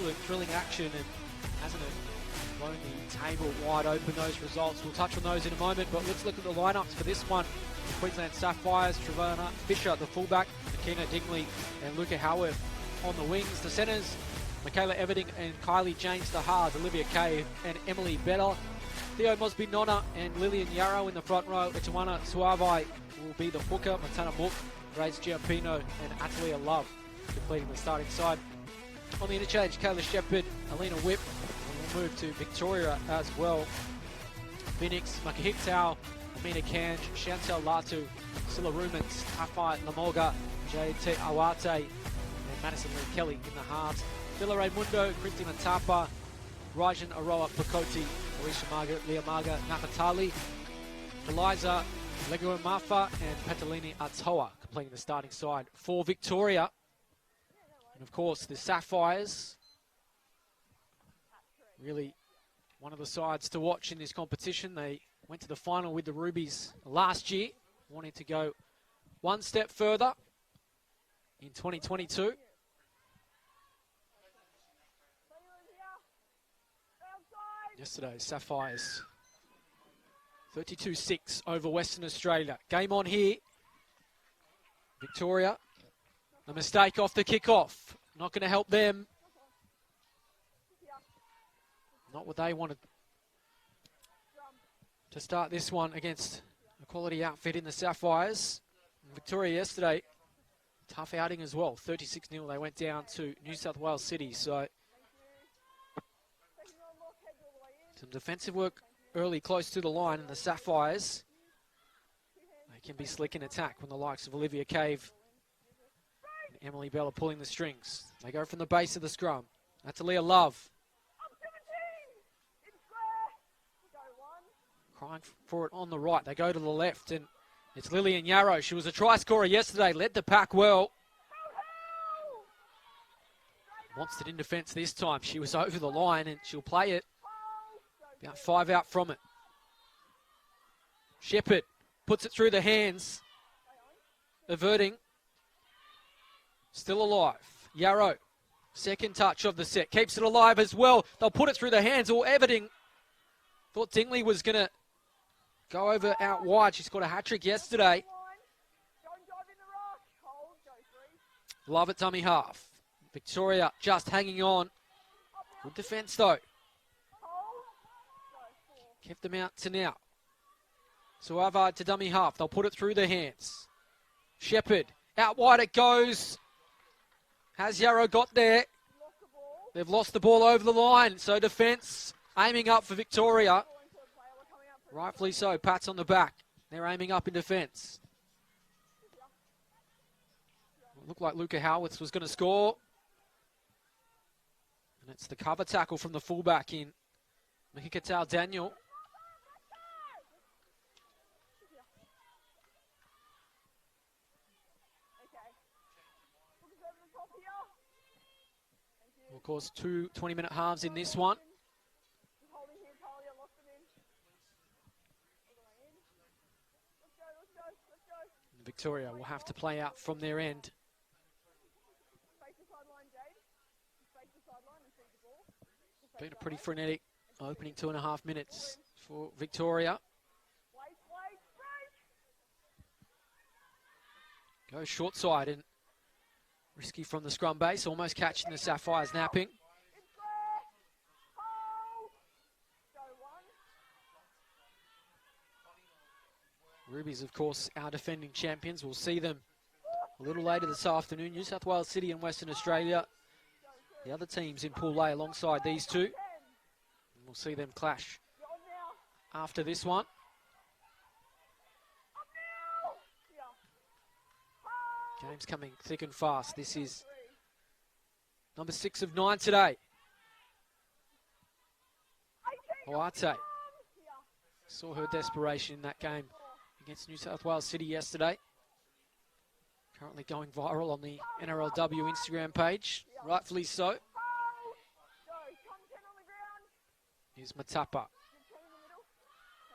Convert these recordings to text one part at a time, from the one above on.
absolute thrilling action, and hasn't it blown the table wide open, those results. We'll touch on those in a moment, but let's look at the lineups for this one. The Queensland Sapphires, Trevona Fisher, the fullback, Makina Dingley and Luca Howarth on the wings. The centres, Michaela Everding and Kylie James, the halves, Olivia Cave and Emily Better. Theo Mosby Nonna and Lillian Yarrow in the front row. Itawana Suave will be the hooker. Matana Mook, Grace Giampino and Atalia Love completing the starting side. On the interchange, Kayla Shepherd, Alina Whip, and we'll move to Victoria as well. Phoenix, Makahitau, Amina Kanj, Chantel Latu, Silla Rumans, Tafai Lamoga, J.T. Awate, and Madison Lee Kelly in the halves. Villa Mundo, Christina Tapa, Rajan Aroa Pakoti, Alicia Margaret, Leah Marga, Nakatali, Eliza Lego Mafa, and Petalini Atoa completing the starting side for Victoria. And of course, the Sapphires, really one of the sides to watch in this competition. They went to the final with the Rubies last year, wanting to go one step further in 2022. Yesterday, Sapphires 32-6 over Western Australia. Game on here. Victoria, a mistake off the kickoff. Not going to help them. Not what they wanted to start this one against a quality outfit in the Sapphires. And Victoria yesterday, tough outing as well. 36-0, they went down to New South Wales City. So some defensive work early close to the line, and the Sapphires, they can be slick in attack when the likes of Olivia Cave and Emily Bell are pulling the strings. They go from the base of the scrum. That's Aaliyah Love. Crying for it on the right. They go to the left, and it's Lillian Yarrow. She was a try scorer yesterday, led the pack well. Wants it in defence this time. She was over the line, and she'll play it. About 5 out from it. Shepherd puts it through the hands. Averting. Still alive. Yarrow. Second touch of the set. Keeps it alive as well. They'll put it through the hands. Or Everding. Thought Dingley was going to go over out wide. She scored a hat-trick yesterday. Love it, dummy half. Victoria just hanging on. Good defence though. Kept them out to now. Suave to dummy half. They'll put it through their hands. Shepherd. Out wide it goes. Has Yarrow got there? They've lost the ball over the line. So defence aiming up for Victoria. Rightfully so. Pats on the back. They're aiming up in defence. Looked like Luca Howarth was going to score. And it's the cover tackle from the fullback in Mahikatau Daniel. Of course, 2 20-minute halves in this one. Victoria will have to play out from their end. Been a pretty frenetic opening 2.5 minutes for Victoria. Goes short side and risky from the scrum base, almost catching the Sapphires napping. Rubies, of course, our defending champions. We'll see them a little later this afternoon. New South Wales City and Western Australia, the other teams in Pool A alongside these two. And we'll see them clash after this one. Game's coming thick and fast. This is number 6 of 9 today. Oate saw her desperation in that game against New South Wales City yesterday. Currently going viral on the NRLW Instagram page. Rightfully so. Here's Matapa.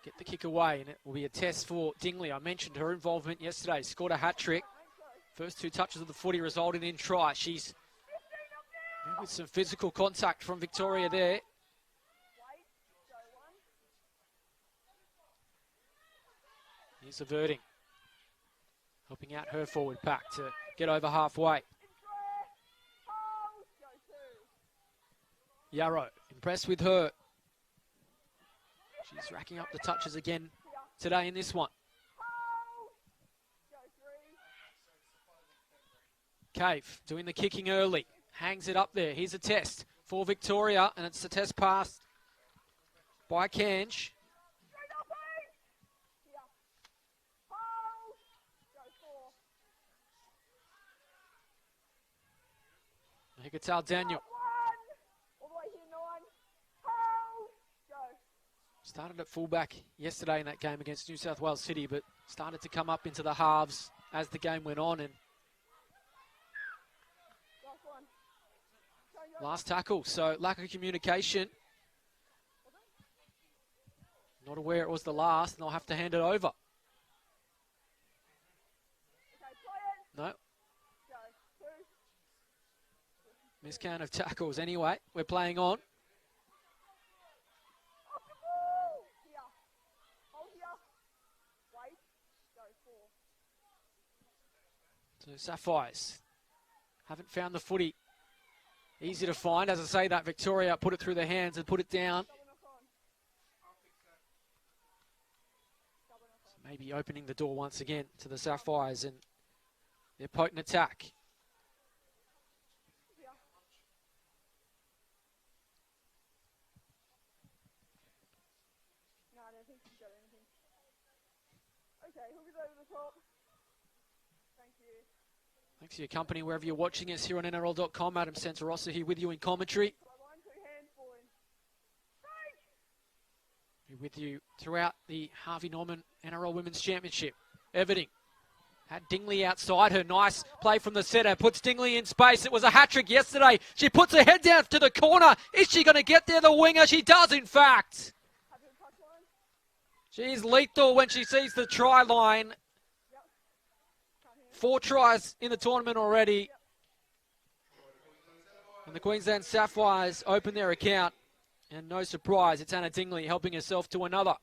Get the kick away, and it will be a test for Dingley. I mentioned her involvement yesterday. Scored a hat-trick. First 2 touches of the footy resulted in try. She's With some physical contact from Victoria there. Here's averting. Helping out her forward pack to get over halfway. Yarrow, impressed with her. She's racking up the touches again today in this one. Cave doing the kicking early. Hangs it up there. Here's a test for Victoria, and it's a test pass by Kanj. Hikatal Daniel. Started at fullback yesterday in that game against New South Wales City, but started to come up into the halves as the game went on. And last tackle, so lack of communication. Not aware it was the last, and they'll have to hand it over. No. Miscount of tackles anyway. We're playing on. So Sapphires haven't found the footy. Easy to find. As I say that, Victoria put it through their hands and put it down. So maybe opening the door once again to the Sapphires and their potent attack. Thanks for your company wherever you're watching us here on NRL.com. Adam Santarossa here with you in commentary. We're with you throughout the Harvey Norman NRL Women's Championship. Everting had Dingley outside her. Nice play from the setter. Puts Dingley in space. It was a hat-trick yesterday. She puts her head down to the corner. Is she going to get there, the winger? She does, in fact. She's lethal when she sees the try line. 4 tries in the tournament already. And the Queensland Sapphires open their account. And no surprise, it's Anna Dingley helping herself to another.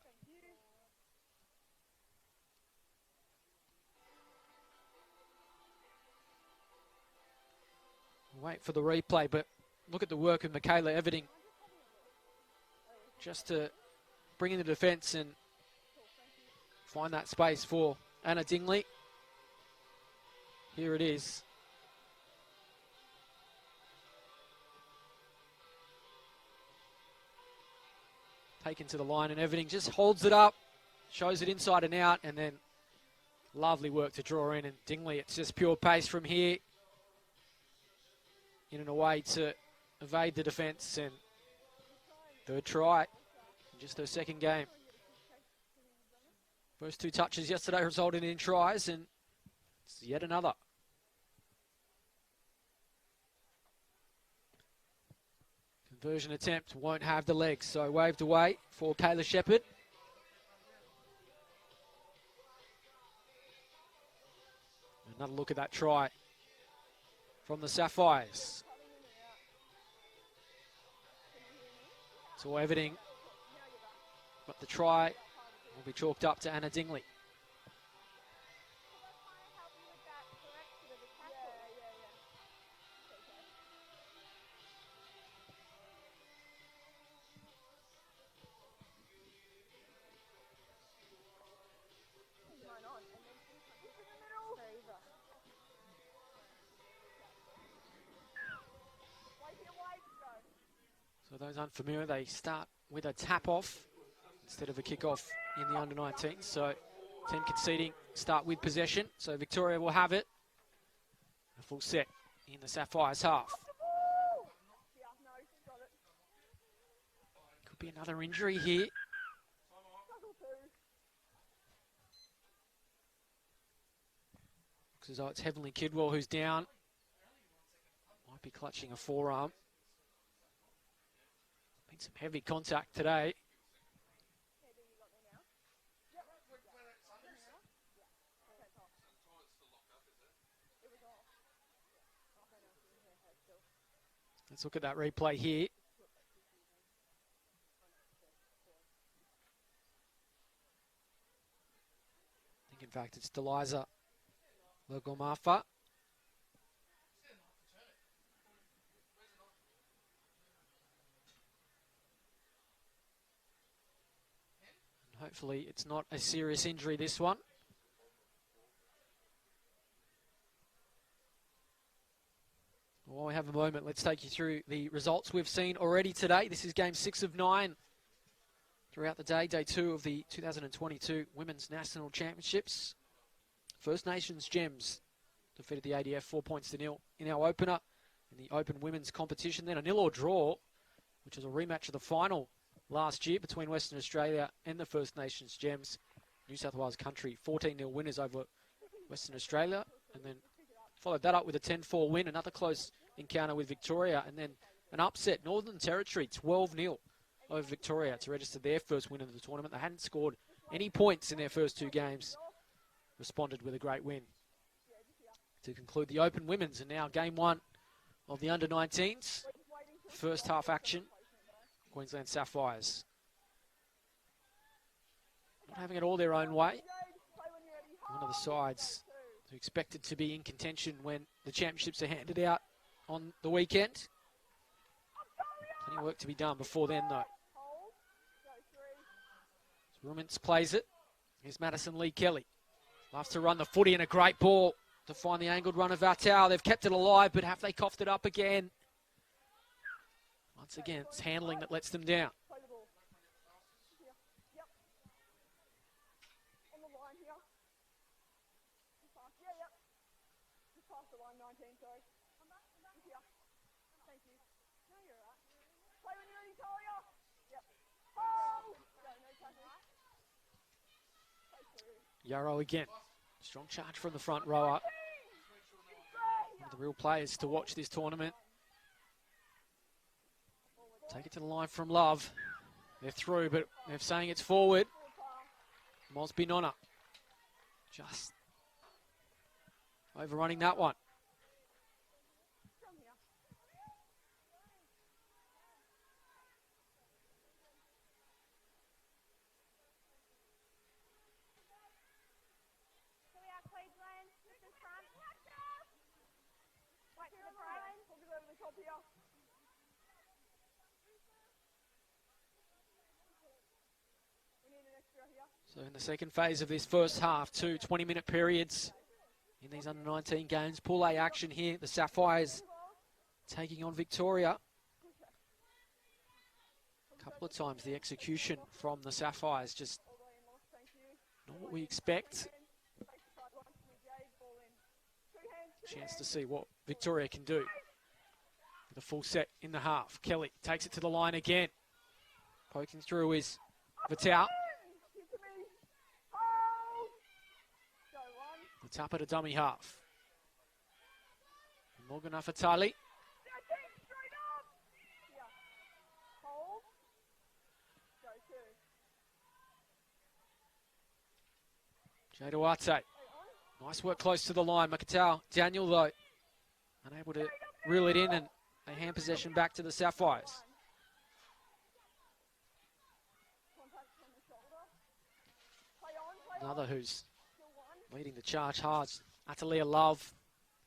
Wait for the replay, but look at the work of Michaela Everting. Just to bring in the defence and find that space for Anna Dingley. Here it is. Taken to the line, and Everting just holds it up, shows it inside and out, and then lovely work to draw in. And Dingley, it's just pure pace from here. In and away to evade the defence, and third try in just her second game. First 2 touches yesterday resulted in tries, and it's yet another. Conversion attempt won't have the legs, so waved away for Kayla Shepherd. Another look at that try from the Sapphires. So Everting, but the try will be chalked up to Anna Dingley. So those unfamiliar, they start with a tap-off instead of a kick-off in the under-19. So 10 conceding, start with possession. So Victoria will have it. A full set in the Sapphires half. Could be another injury here. Looks as though it's Heavenly Kidwell who's down. Might be clutching a forearm. Been some heavy contact today. Let's look at that replay here. I think, in fact, it's Deliza Legomafa. Hopefully it's not a serious injury, this one. While we have a moment, let's take you through the results we've seen already today. This is game 6 of 9 throughout the day, day 2 of the 2022 Women's National Championships. First Nations Gems defeated the ADF 4-0 in our opener in the Open Women's competition. Then a 0-0 draw, which was a rematch of the final last year between Western Australia and the First Nations Gems. New South Wales Country 14-0 winners over Western Australia, and then followed that up with a 10-4 win, another close encounter with Victoria, and then an upset. Northern Territory 12-0 over Victoria to register their first win of the tournament. They hadn't scored any points in their first 2 games. Responded with a great win to conclude the Open Women's, and now game 1 of the under-19s. First half action. Queensland Sapphires not having it all their own way. One of the sides who expected to be in contention when the championships are handed out on the weekend. Plenty of work to be done before then, though. Rumens plays it. Here's Madison Lee Kelly. Loves to run the footy, and a great ball to find the angled run of Vatau. They've kept it alive, but have they coughed it up again? Once again, it's handling that lets them down. Yarrow again. Strong charge from the front rower. One of the real players to watch this tournament. Take it to the line from Love. They're through, but they're saying it's forward. Mosby Nonna just overrunning that one. So in the second phase of this first half, 2 20-minute periods in these under-19 games. Pool A action here. The Sapphires taking on Victoria. A couple of times the execution from the Sapphires just not what we expect. Chance to see what Victoria can do with a full set in the half. Kelly takes it to the line again. Poking through is Vatau. The tap at a dummy half. Morgan Afatali. Jay Duarte. Nice work close to the line. Makatau. Daniel, though, unable to reel it in, and they hand possession back to the Sapphires. Another who's leading the charge hard. Atalia Love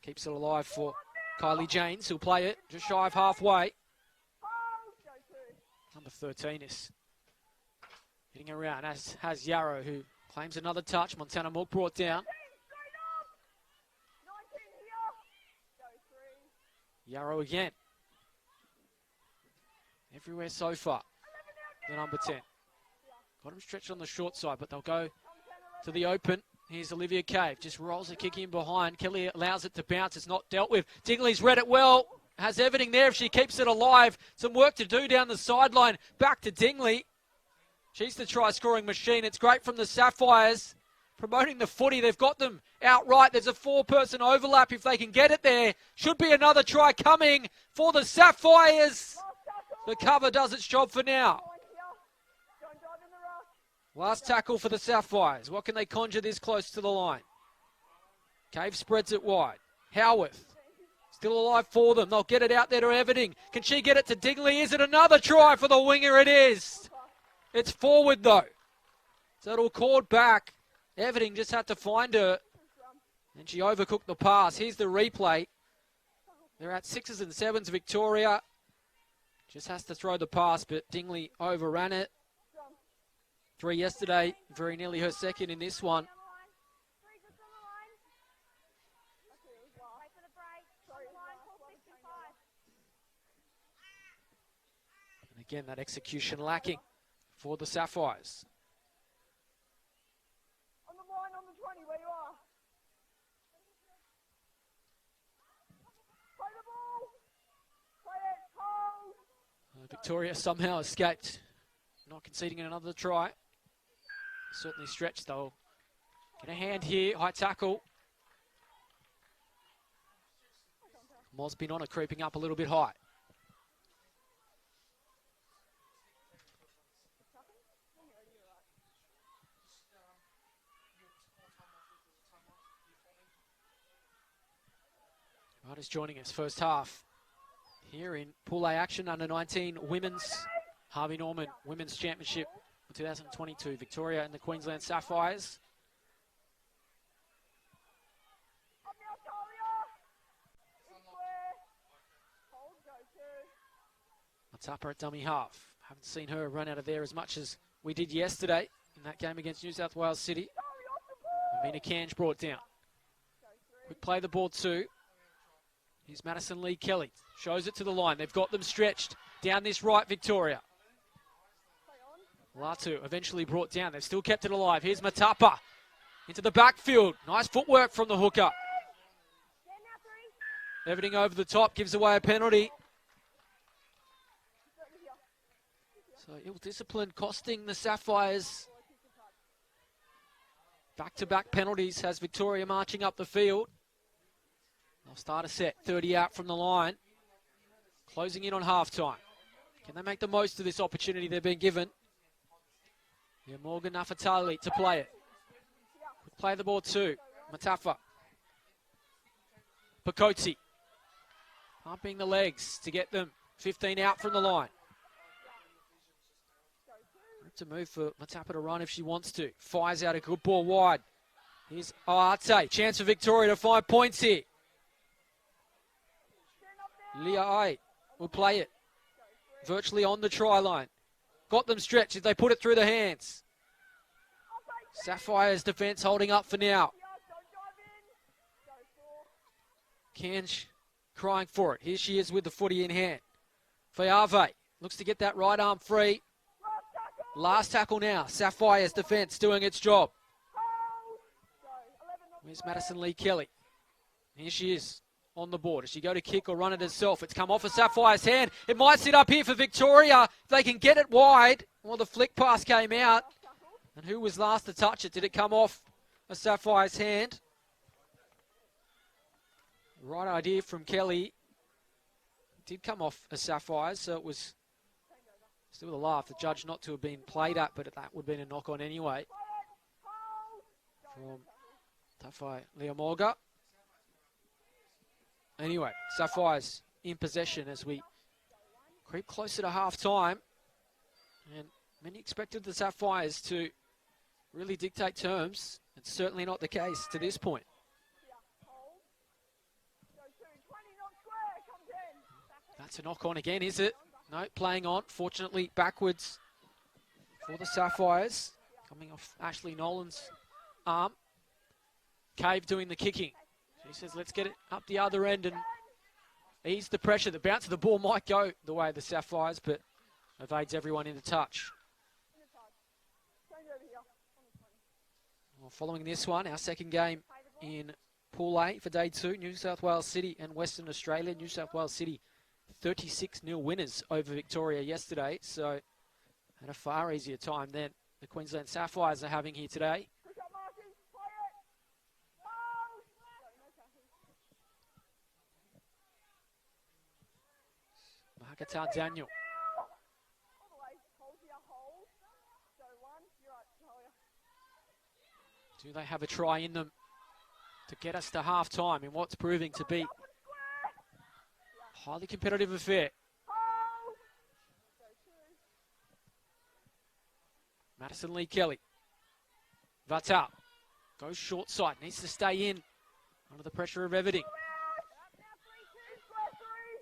keeps it alive for Kylie Janes, who'll play it just shy of halfway. Number 13 is hitting around, as has Yarrow, who claims another touch. Montana Mook brought down. Yarrow again. Everywhere so far. The number 10. Got him stretched on the short side, but they'll go to the open. Here's Olivia Cave. Just rolls a kick in behind. Kelly allows it to bounce. It's not dealt with. Dingley's read it well. Has everything there if she keeps it alive. Some work to do down the sideline. Back to Dingley. She's the try-scoring machine. It's great from the Sapphires. Promoting the footy. They've got them outright. There's a 4-person overlap if they can get it there. Should be another try coming for the Sapphires. The cover does its job for now. Last tackle for the Sapphires. What can they conjure this close to the line? Cave spreads it wide. Howarth Still alive for them. They'll get it out there to Everding. Can she get it to Dingley? Is it another try for the winger? It is. It's forward though. So it'll called back. Everding just had to find her. And she overcooked the pass. Here's the replay. They're at 6s and 7s. Victoria just has to throw the pass, but Dingley overran it. 3 yesterday, very nearly her second in this one. And again, that execution lacking for the Sapphires. On the line, on the 20, where you are. Play the ball. Play it, hold. Victoria somehow escaped, not conceding another try. Certainly stretched though. Get a hand here, high tackle. Mosby on it, creeping up a little bit high. Riders joining us first half here in Pool A action, under 19 women's Harvey Norman Women's Championship 2022. Victoria and the Queensland Sapphires. Matapa at dummy half. Haven't seen her run out of there as much as we did yesterday in that game against New South Wales City. Amina Kanj brought down. Quick play the ball too. Here's Madison Lee Kelly. Shows it to the line. They've got them stretched down this right, Victoria. Latu eventually brought down. They've still kept it alive. Here's Matapa into the backfield. Nice footwork from the hooker. Everything over the top gives away a penalty. So ill discipline costing the Sapphires. Back-to-back penalties has Victoria marching up the field. They'll start a set, 30 out from the line. Closing in on halftime. Can they make the most of this opportunity they've been given? Yeah, Morgan Nafatali to play it. Play the ball too. Matafa. Pakoti. Pumping the legs to get them 15 out from the line. To move for Matapa to run if she wants to. Fires out a good ball wide. Here's Oate. Chance for Victoria to 5 points here. Leah Ai will play it. Virtually on the try line. Got them stretched as they put it through the hands. Sapphire's defence holding up for now. Kanj crying for it. Here she is with the footy in hand. Fayave looks to get that right arm free. Last tackle now. Sapphire's defence doing its job. Where's Madison Lee Kelly? Here she is on the board. Does she go to kick or run it herself? It's come off a Sapphire's hand. It might sit up here for Victoria. If they can get it wide. Well, the flick pass came out. And who was last to touch it? Did it come off a Sapphire's hand? Right idea from Kelly. It did come off a Sapphire's, so it was still a laugh. The judge not to have been played at, but that would have been a knock on anyway. From Tafai Leomorga. Anyway, Sapphires in possession as we creep closer to half time. And many expected the Sapphires to really dictate terms. It's certainly not the case to this point. That's a knock on again, is it? No, playing on. Fortunately, backwards for the Sapphires. Coming off Ashley Nolan's arm. Cave doing the kicking. She says, let's get it up the other end and ease the pressure. The bounce of the ball might go the way of the Sapphires, but evades everyone in the touch. Well, following this one, our second game in Pool A for day 2, New South Wales City and Western Australia. New South Wales City 36-0 winners over Victoria yesterday, so had a far easier time than the Queensland Sapphires are having here today. Mahakata Daniel. Do they have a try in them to get us to half-time in what's proving to be Highly competitive affair. Hold. Go two. Madison Lee Kelly. Vatal goes short side, needs to stay in under the pressure of Everding. Now 3-2. Square three.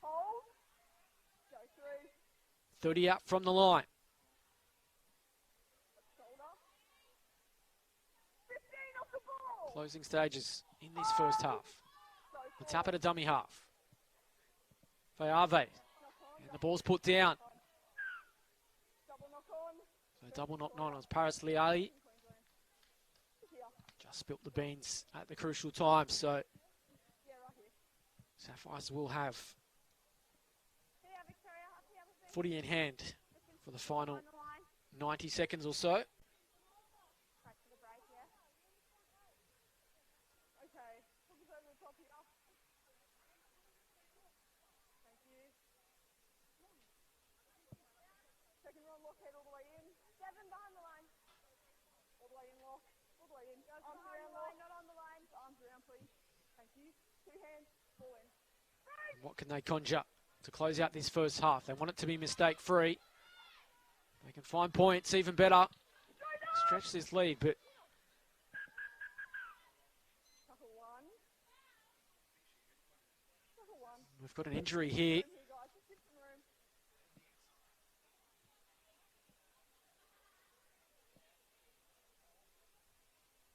Hold. Go three. 30 out from the line. Shoulder. 15 off the ball. Closing stages in this first half. Go The tap at a dummy half. Fayave. And the ball's put down. double knock on. So double knock on as Paris Liali Here. just spilt the beans at the crucial time. So Yeah, right here. Sapphires will have Here, Victoria. Up here, with me. footy in hand for the final On the line. 90 seconds or so. Back to the break, yeah. Okay. Hook is over the top here. Thank you. Second row, lock head all the way in. 7 behind the line. All the way in, lock. All the way in. Arms around, line, not on the line. Arms around, please. Thank you. 2 hands, ball in. And what can they conjure to close out this first half? They want it to be mistake-free. They can find points, even better. Stretch this lead, but Tackle 1. Tackle 1. we've got an injury here. Here, guys. Just get some room.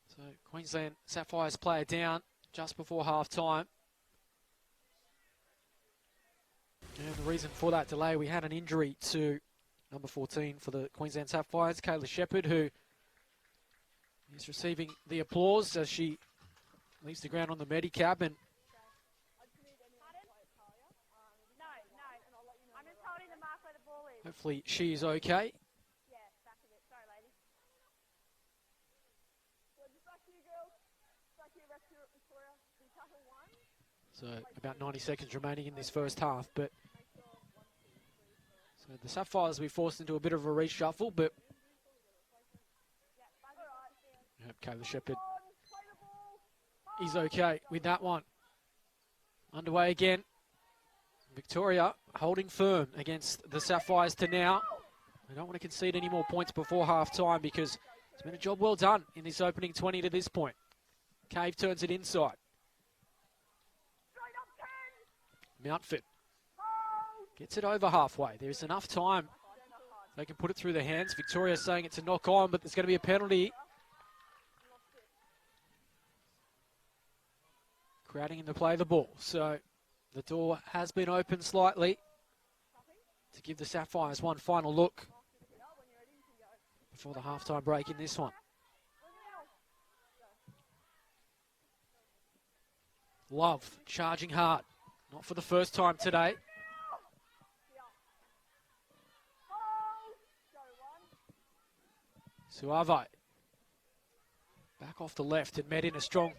So Queensland Sapphires player down just before half-time. And the reason for that delay, we had an injury to number 14 for the Queensland Sapphires, Kayla Shepherd, who is receiving the applause as she leaves the ground on the Medicab, and I just need anyone to play it, Talia. No. And I'll let you know. I'm just holding the mark where the ball is. hopefully she is okay. Yeah, back of it. Sorry, lady. So just back to you, girls. Back here, back to Victoria. We tackle 1. So about 90 seconds remaining in this first half, but Make sure 1, 2, 3, 4. so the Sapphires will be forced into a bit of a reshuffle, but Yeah, back alright. Kayla Shepherd Play the ball. is okay with that one. Underway again. Victoria holding firm against the Sapphires to now. They don't want to concede any more points before half-time because it's been a job well done in this opening 20 to this point. Cave turns it inside. Straight up 10. Mountford Hold. gets it over halfway. There's enough time. They can put it through their hands. Victoria saying it's a knock on, but there's going to be a penalty. Crowding in to play the ball. So the door has been opened slightly to give the Sapphires one final look before the halftime break in this one. Love charging hard. Not for the first time today. Hold. Go 1. Suave back off the left and met in a strong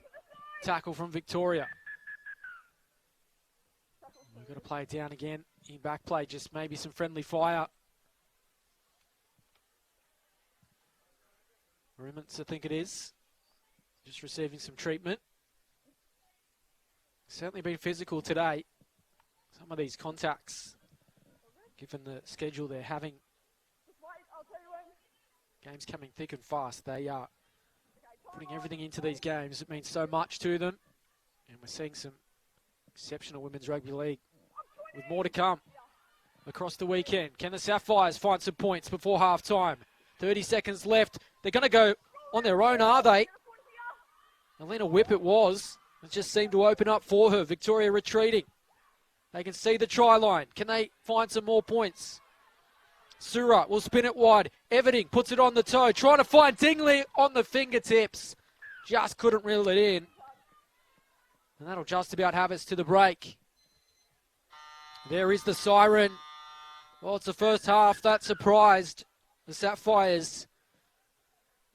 tackle from Victoria. We've got to play it down again in back play, just maybe some friendly fire. Rimmons, I think it is, just receiving some treatment. Certainly been physical today. Some of these contacts, given the schedule they're having, Just wait. I'll tell you when. games coming thick and fast. They are putting everything into these games. It means so much to them. And we're seeing some exceptional women's rugby league with more to come across the weekend. Can the Sapphires find some points before half-time? 30 seconds left. They're going to go on their own, are they? Alina Whip it was. It just seemed to open up for her. Victoria retreating. They can see the try line. Can they find some more points? Sura will spin it wide. Everding puts it on the toe. Trying to find Dingley on the fingertips. Just couldn't reel it in. And that'll just about have us to the break. There is the siren. Well, it's the first half that surprised the Sapphires.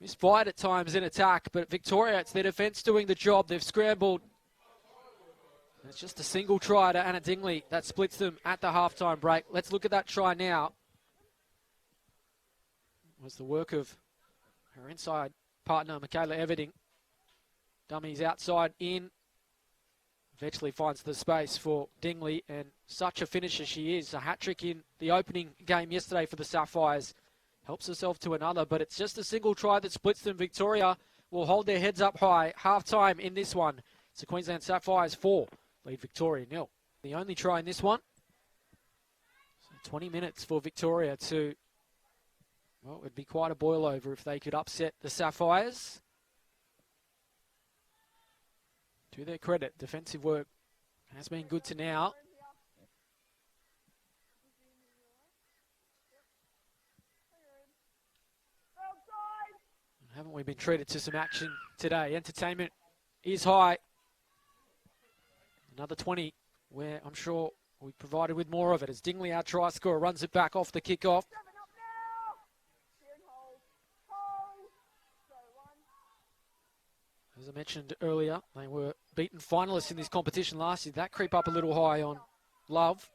Misfired at times in attack, but Victoria, it's their defence doing the job. They've scrambled. And it's just a single try to Anna Dingley that splits them at the halftime break. Let's look at that try now. It was the work of her inside partner, Michaela Everding. Dummies outside in. Eventually finds the space for Dingley, and such a finisher she is. A hat-trick in the opening game yesterday for the Sapphires. Helps herself to another, but it's just a single try that splits them. Victoria will hold their heads up high. Half-time in this one. It's the Queensland Sapphires 4, lead Victoria 0. The only try in this one. So 20 minutes for Victoria to, well, it would be quite a boil over if they could upset the Sapphires. To their credit, defensive work has been good to now. Haven't we been treated to some action today? Entertainment is high. Another 20, where I'm sure we provided with more of it as Dingley, our try scorer, runs it back off the kickoff. As I mentioned earlier, they were beaten finalists in this competition last year. That creep up a little high on Love.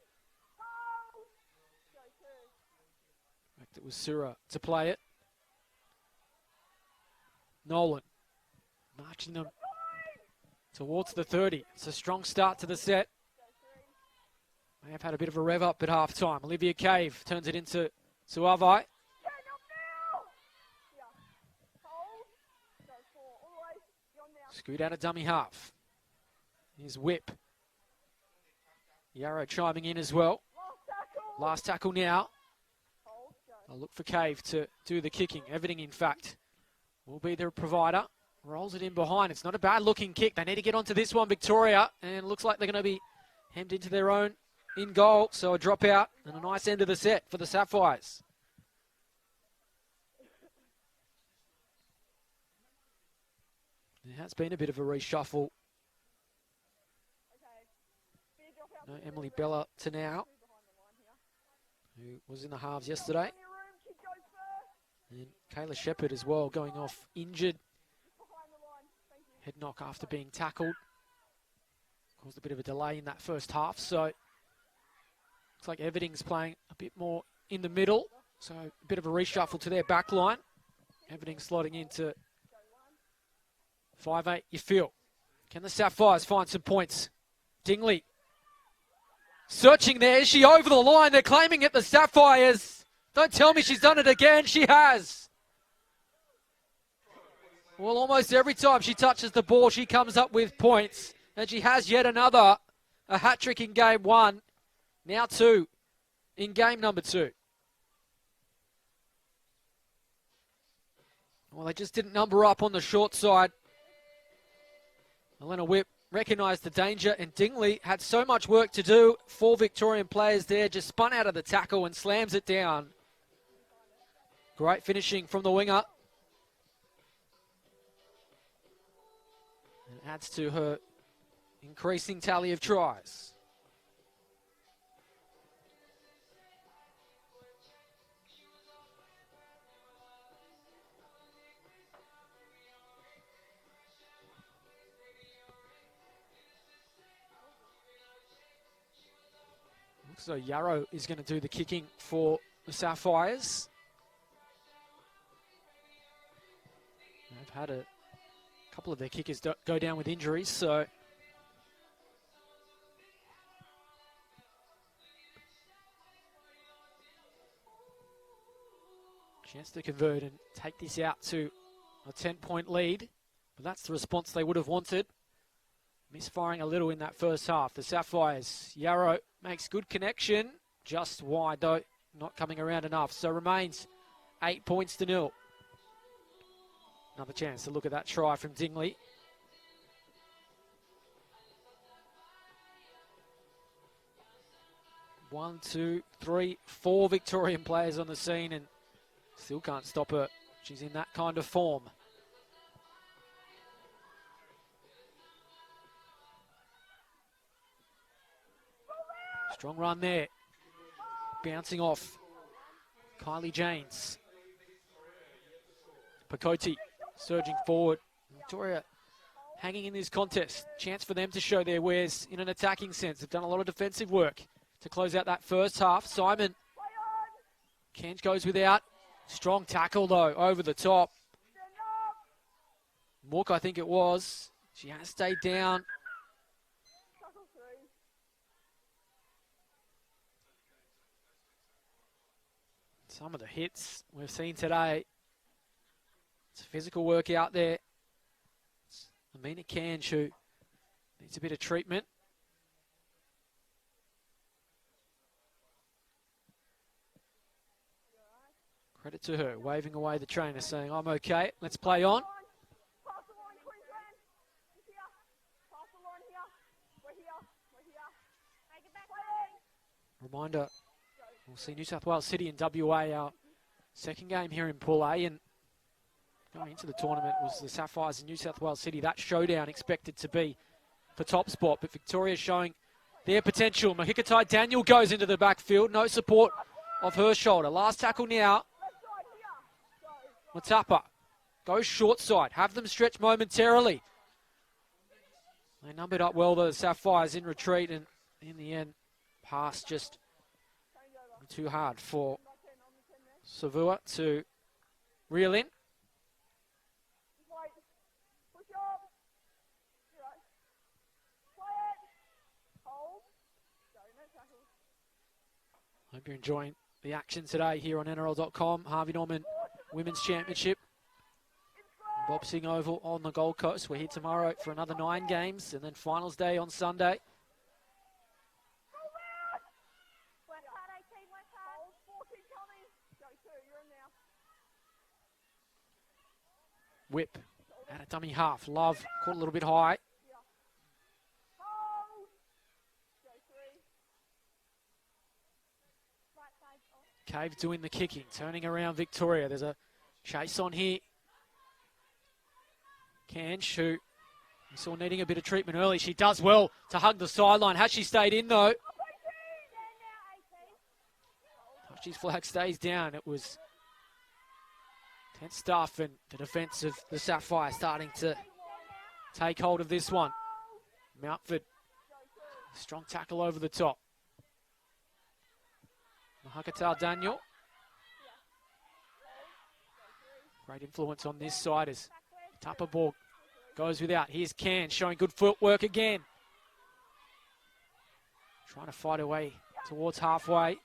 In fact, it was Surah to play it. Nolan marching them towards the 30. It's a strong start to the set. They have had a bit of a rev up at half time. Olivia Cave turns it into Suavai. Scoot out a dummy half. Here's Whip. Yarrow chiming in as well. Last tackle now. I'll look for Cave to do the kicking. Everything, in fact, will be their provider. Rolls it in behind. It's not a bad looking kick. They need to get onto this one, Victoria. And looks like they're going to be hemmed into their own in goal. So a dropout and a nice end of the set for the Sapphires. There has been a bit of a reshuffle. No Emily Bella to now, who was in the halves yesterday. And Kayla Shepherd as well, going off injured. Head knock after being tackled. Caused a bit of a delay in that first half. So looks like Everting's playing a bit more in the middle. So a bit of a reshuffle to their back line. Everting slotting into 5-8, you feel. Can the Sapphires find some points? Dingley searching there. Is she over the line? They're claiming it, the Sapphires. Don't tell me she's done it again. She has. Well, almost every time she touches the ball, she comes up with points. And she has yet another, a hat-trick in game one. Now 2 in game number 2. Well, they just didn't number up on the short side. Elena Whip recognised the danger, and Dingley had so much work to do. 4 Victorian players there, just spun out of the tackle and slams it down. Great finishing from the winger. And adds to her increasing tally of tries. So Yarrow is going to do the kicking for the Sapphires. They've had a couple of their kickers go down with injuries, so chance to convert and take this out to a 10-point lead. But that's the response they would have wanted. Misfiring a little in that first half. The Sapphires, Yarrow makes good connection. Just wide though, not coming around enough. So remains 8 points to 0. Another chance to look at that try from Dingley. One, two, three, 4 Victorian players on the scene and still can't stop her. She's in that kind of form. Strong run there. Bouncing off Kylie Janes. Pacote surging forward. Victoria hanging in this contest. Chance for them to show their wares in an attacking sense. They've done a lot of defensive work to close out that first half. Simon. Kenj goes without. Strong tackle though, over the top. Mook, I think it was. She has stayed down. Some of the hits we've seen today. It's physical work out there. It's Amina Kanj who needs a bit of treatment. Credit to her, waving away the trainer, saying, I'm okay, let's play on. Pass the line, Queensland. Here. Pass the line here. We're here. We're here. Take it back. Reminder, we'll see New South Wales City and WA, our second game here in Pool A, and going into the tournament was the Sapphires and New South Wales City. That showdown expected to be for top spot, but Victoria showing their potential. Mahikatai Daniel goes into the backfield, no support of her shoulder. Last tackle now. Matapa goes short side, have them stretch momentarily. They numbered up well, the Sapphires in retreat, and in the end, pass just too hard for Savua to reel in. Hope you're enjoying the action today here on NRL.com. Harvey Norman Women's Championship. Boxing Oval on the Gold Coast. We're here tomorrow for another 9 games and then finals day on Sunday. Whip at a dummy half. Love caught a little bit high. Cave doing the kicking, turning around Victoria. There's a chase on here. Kanj, who we saw needing a bit of treatment early. She does well to hug the sideline. Has she stayed in though? Touchy's flag stays down. It was tense stuff, and the defence of the Sapphire starting to take hold of this one. Mountford, strong tackle over the top. Mahakatai Daniel. Great influence on this side as Tupper ball goes without. Here's Can showing good footwork again. Trying to fight her way towards halfway.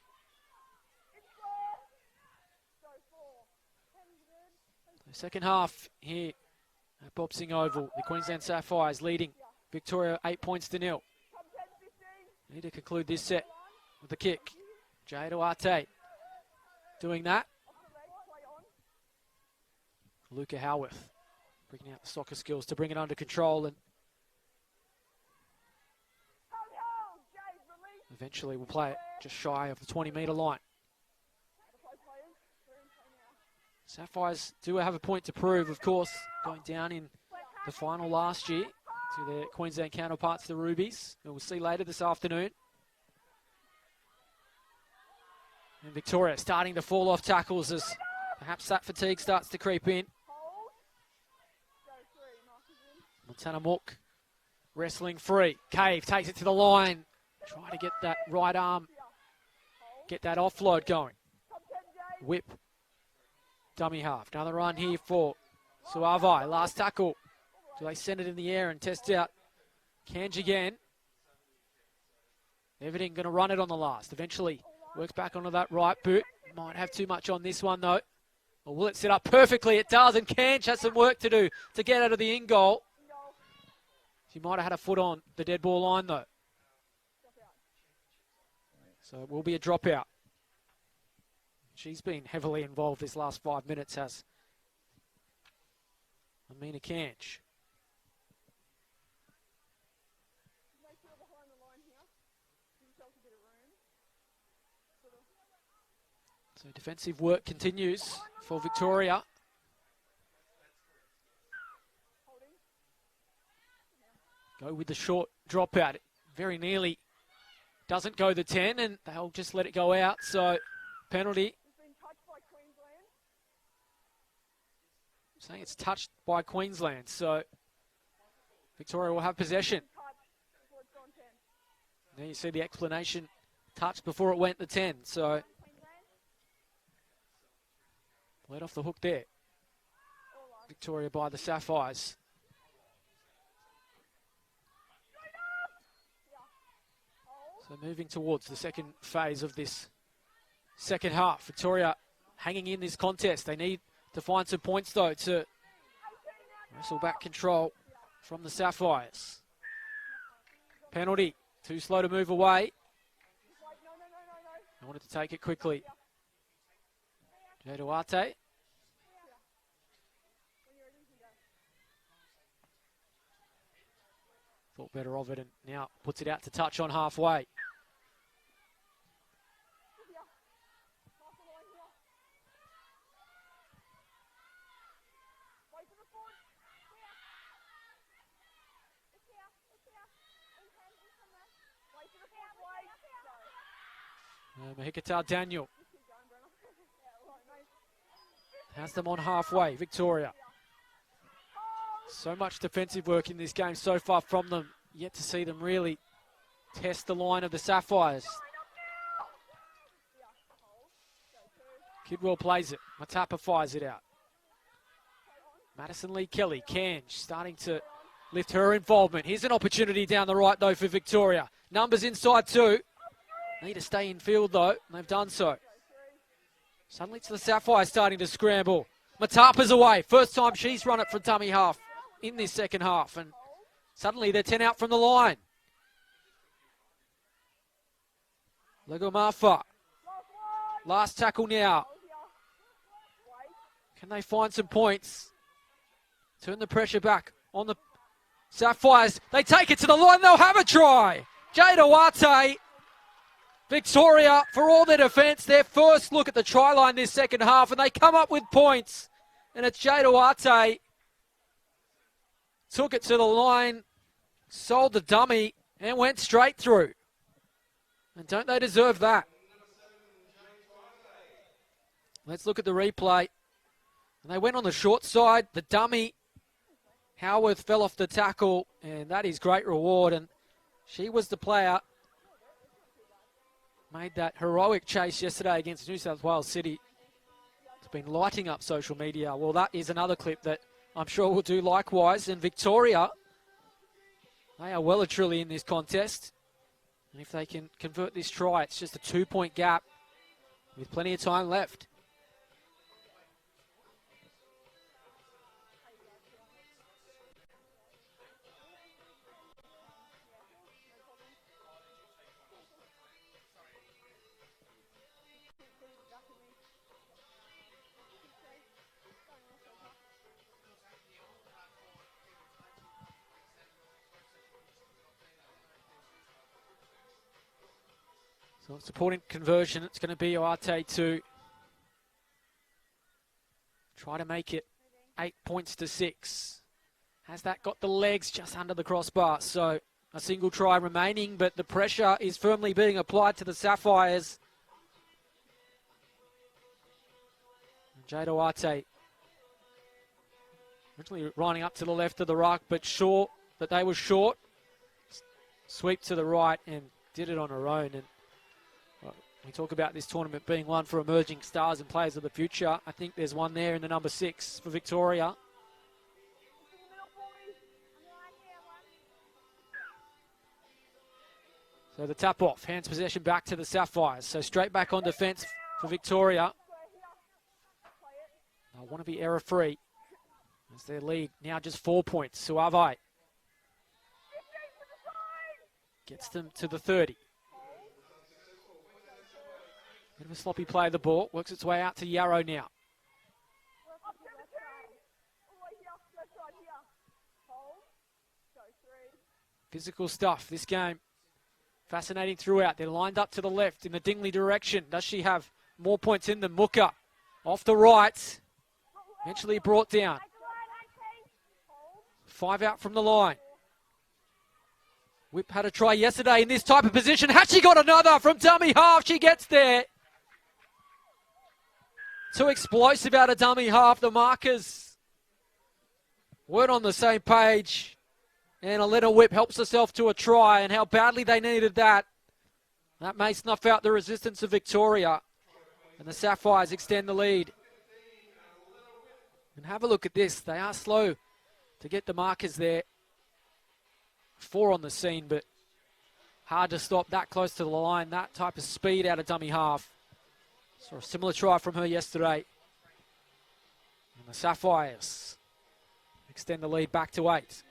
The second half here at Boxing Oval. The Queensland Sapphires leading Victoria 8-0. Need to conclude this set with a kick. Jay Duarte doing that. Luca Howarth bringing out the soccer skills to bring it under control, and eventually we'll play it just shy of the 20-metre line. Sapphires do have a point to prove, of course, going down in the final last year to their Queensland counterparts, the Rubies, who we'll see later this afternoon. And Victoria starting to fall off tackles as perhaps that fatigue starts to creep in. Montana Mook wrestling free. Cave takes it to the line. Try to get that right arm, get that offload going. Whip. Dummy half. Another run here for Suavai. Last tackle. Do they send it in the air and test out Kanj again? Everything going to run it on the last. Eventually works back onto that right boot. Might have too much on this one though. Or will it set up perfectly? It does, and Kanj has some work to do to get out of the in goal. She might have had a foot on the dead ball line though. So it will be a dropout. She's been heavily involved this last 5 minutes, has Amina Kanj. So defensive work continues for Victoria. Go with the short dropout. It very nearly doesn't go the 10, and they'll just let it go out. So penalty. Saying it's touched by Queensland, so Victoria will have possession. Now you see the explanation, touched before it went the 10, so let off the hook there. Victoria by the Sapphires. So moving towards the second phase of this second half. Victoria hanging in this contest. They need to find some points, though, to wrestle back control from the Sapphires. Penalty. Too slow to move away. I wanted to take it quickly. Joe Duarte. Thought better of it and now puts it out to touch on halfway. Mahikatar Daniel has them on halfway. Victoria. So much defensive work in this game so far from them. Yet to see them really test the line of the Sapphires. Kidwell plays it. Matapa fires it out. Madison Lee Kelly, Cange, starting to lift her involvement. Here's an opportunity down the right, though, for Victoria. Numbers inside too. Need to stay in field, though, and they've done so. Suddenly it's the Sapphires starting to scramble. Matapa's away. First time she's run it for dummy half in this second half, and suddenly they're 10 out from the line. Legomafa. Last tackle now. Can they find some points? Turn the pressure back on the Sapphires. They take it to the line. They'll have a try. Jay Duarte. Victoria, for all their defence, their first look at the try line this second half, and they come up with points. And it's Jay Duarte. Took it to the line, sold the dummy, and went straight through. And don't they deserve that? Let's look at the replay. And they went on the short side. The dummy, Howarth, fell off the tackle, and that is great reward. And she was the player. Made that heroic chase yesterday against New South Wales City. It's been lighting up social media. Well, that is another clip that I'm sure will do likewise. And Victoria, they are well and truly in this contest. And if they can convert this try, it's just a 2-point gap with plenty of time left. So supporting conversion, it's going to be Duarte to try to make it 8 points to 6. Has that got the legs just under the crossbar? So a single try remaining, but the pressure is firmly being applied to the Sapphires. Jay Duarte originally running up to the left of the ruck, but sure that they were short. Sweep to the right and did it on her own. And we talk about this tournament being one for emerging stars and players of the future. I think there's one there in the number 6 for Victoria. So the tap off, hands possession back to the Sapphires. So straight back on defence for Victoria. I want to be error free. As their lead now just 4 points. Suave gets them to the 30. Bit of a sloppy play of the ball. Works its way out to Yarrow now. Physical stuff, this game. Fascinating throughout. They're lined up to the left in the Dingley direction. Does she have more points in than Mooka? Off the right. Eventually brought down. 5 out from the line. Whip had a try yesterday in this type of position. Has she got another from dummy half? She gets there. Too explosive out of dummy half. The markers weren't on the same page. And Alena Whip helps herself to a try, and how badly they needed that. That may snuff out the resistance of Victoria. And the Sapphires extend the lead. And have a look at this. They are slow to get the markers there. 4 on the scene, but hard to stop that close to the line. That type of speed out of dummy half. Saw a similar try from her yesterday. And the Sapphires extend the lead back to 8.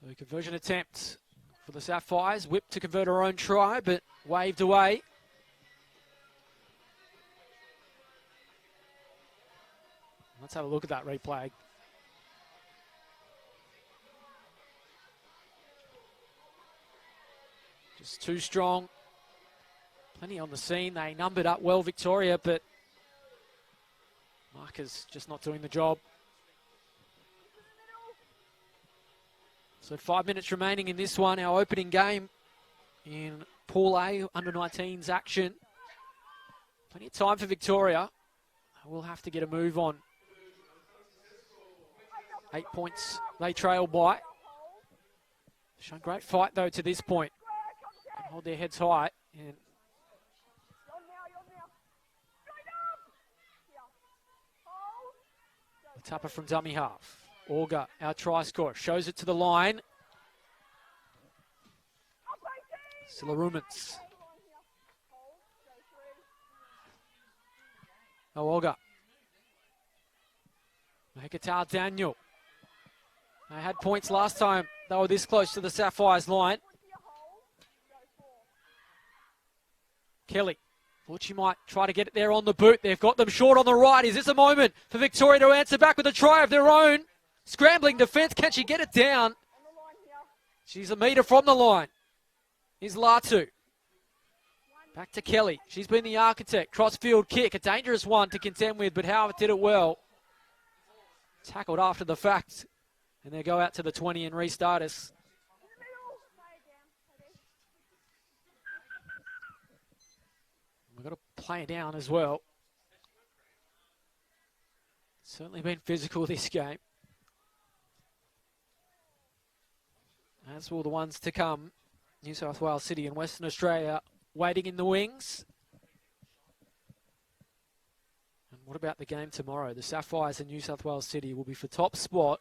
So conversion attempt for the Sapphires. Whipped to convert her own try, but waved away. Let's have a look at that replay. Just too strong. Plenty on the scene. They numbered up well, Victoria, but Marker's just not doing the job. So 5 minutes remaining in this one, our opening game in Pool A, under-19s action. Plenty of time for Victoria. We'll have to get a move on. 8 points they trail by. Shown great fight though to this point. Can hold their heads high. And the tapper from dummy half. Auger, our try scorer, shows it to the line. Silarumans. Oh, Auger. Mahikatar Daniel. They had points last time. They were this close to the Sapphires line. Kelly. Thought she might try to get it there on the boot. They've got them short on the right. Is this a moment for Victoria to answer back with a try of their own? Scrambling defence. Can she get it down? She's a metre from the line. Here's Latu. Back to Kelly. She's been the architect. Crossfield kick. A dangerous one to contend with, but Howard did it well. Tackled after the fact. And they go out to the 20 and restart us. We've got to play it down as well. Certainly been physical this game. As will the ones to come. New South Wales City and Western Australia waiting in the wings. And what about the game tomorrow? The Sapphires and New South Wales City will be for top spot.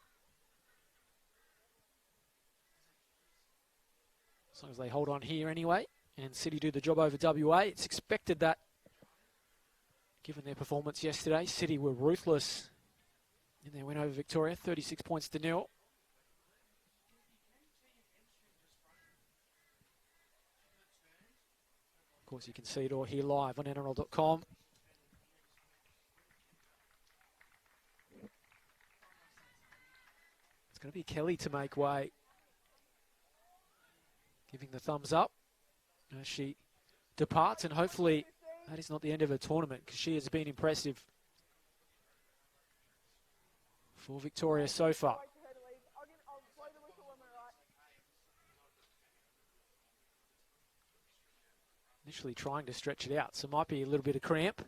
As long as they hold on here anyway. And City do the job over WA. It's expected that, given their performance yesterday, City were ruthless in their win over Victoria, 36 points to 0. Of course, you can see it all here live on NRL.com. It's going to be Kelly to make way. Giving the thumbs up as she departs, and hopefully that is not the end of her tournament, because she has been impressive for Victoria so far. Initially trying to stretch it out, so might be a little bit of cramp.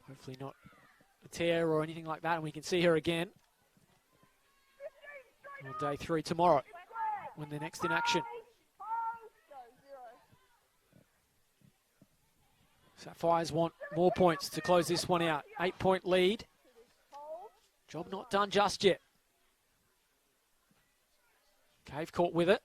Hopefully not a tear or anything like that, and we can see her again on day 3 tomorrow when they're next in action. Sapphires want more points to close this one out. 8-point lead. Job not done just yet. Cave caught with it.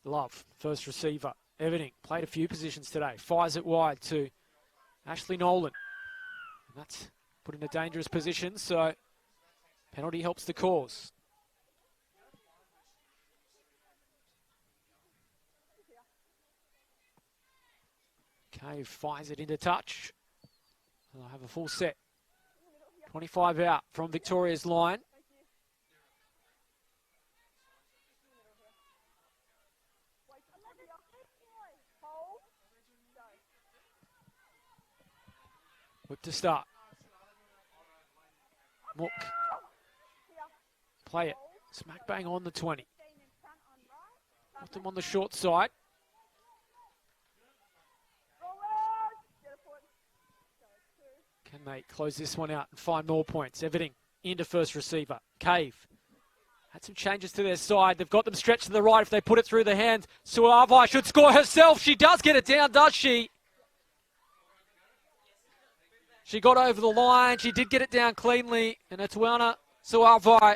Love, first receiver. Everything played a few positions today. Fires it wide to Ashley Nolan. And that's put in a dangerous position, so penalty helps the cause. Cave fires it into touch. They'll have a full set. 25 out from Victoria's line. Whip to start. Mook. Play it. Smack bang on the 20. Put them on the short side. Can they close this one out and find more points? Everything into first receiver. Cave. Had some changes to their side. They've got them stretched to the right if they put it through the hands. Suavai should score herself. She does get it down, does she? She got over the line. She did get it down cleanly. And Atuana Suavai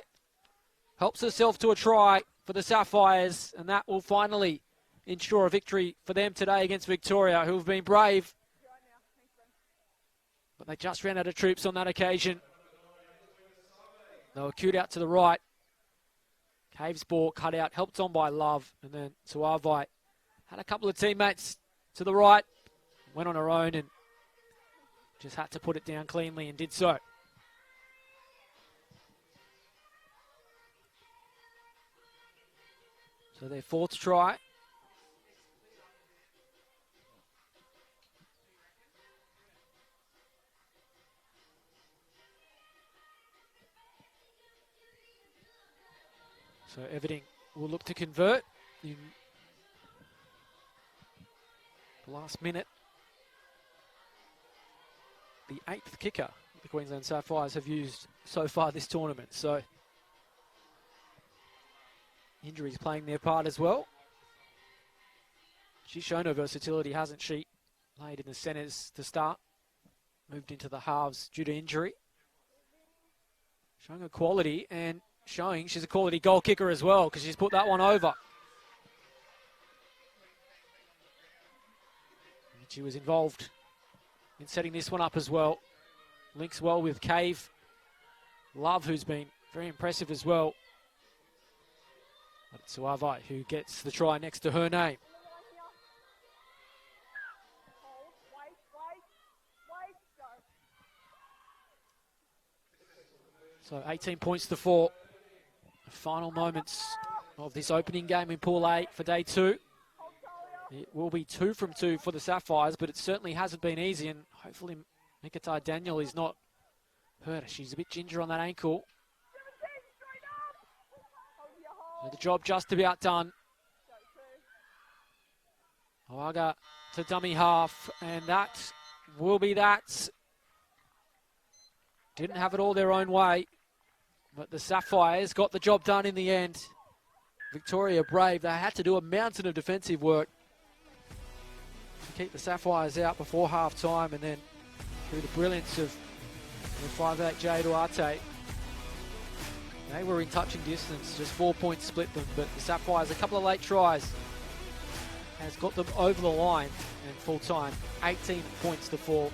helps herself to a try for the Sapphires. And that will finally ensure a victory for them today against Victoria, who have been brave. But they just ran out of troops on that occasion. They were cued out to the right. Cave's ball cut out, helped on by Love. And then Suavai had a couple of teammates to the right. Went on her own and just had to put it down cleanly and did so. So their fourth try. So everything will look to convert in the last minute. The 8th kicker the Queensland Sapphires have used so far this tournament. So injuries playing their part as well. She's shown her versatility, hasn't she? Played in the centres to start. Moved into the halves due to injury. Showing her quality and showing she's a quality goal kicker as well, because she's put that one over. And she was involved in setting this one up as well. Links well with Cave. Love, who's been very impressive as well. But it's Suavai who gets the try next to her name. So 18 points to 4. Final moments of this opening game in Pool A for day 2. It will be 2 from 2 for the Sapphires, but it certainly hasn't been easy, and hopefully Mikatai Daniel is not hurt. She's a bit ginger on that ankle. So the job just about done. Oaga to dummy half, and that will be that. Didn't have it all their own way, but the Sapphires got the job done in the end. Victoria brave. They had to do a mountain of defensive work to keep the Sapphires out before half-time, and then through the brilliance of the 5'8" Jay Duarte, they were in touching distance. Just 4 points split them, but the Sapphires, a couple of late tries, has got them over the line and full time. 18 points to 4.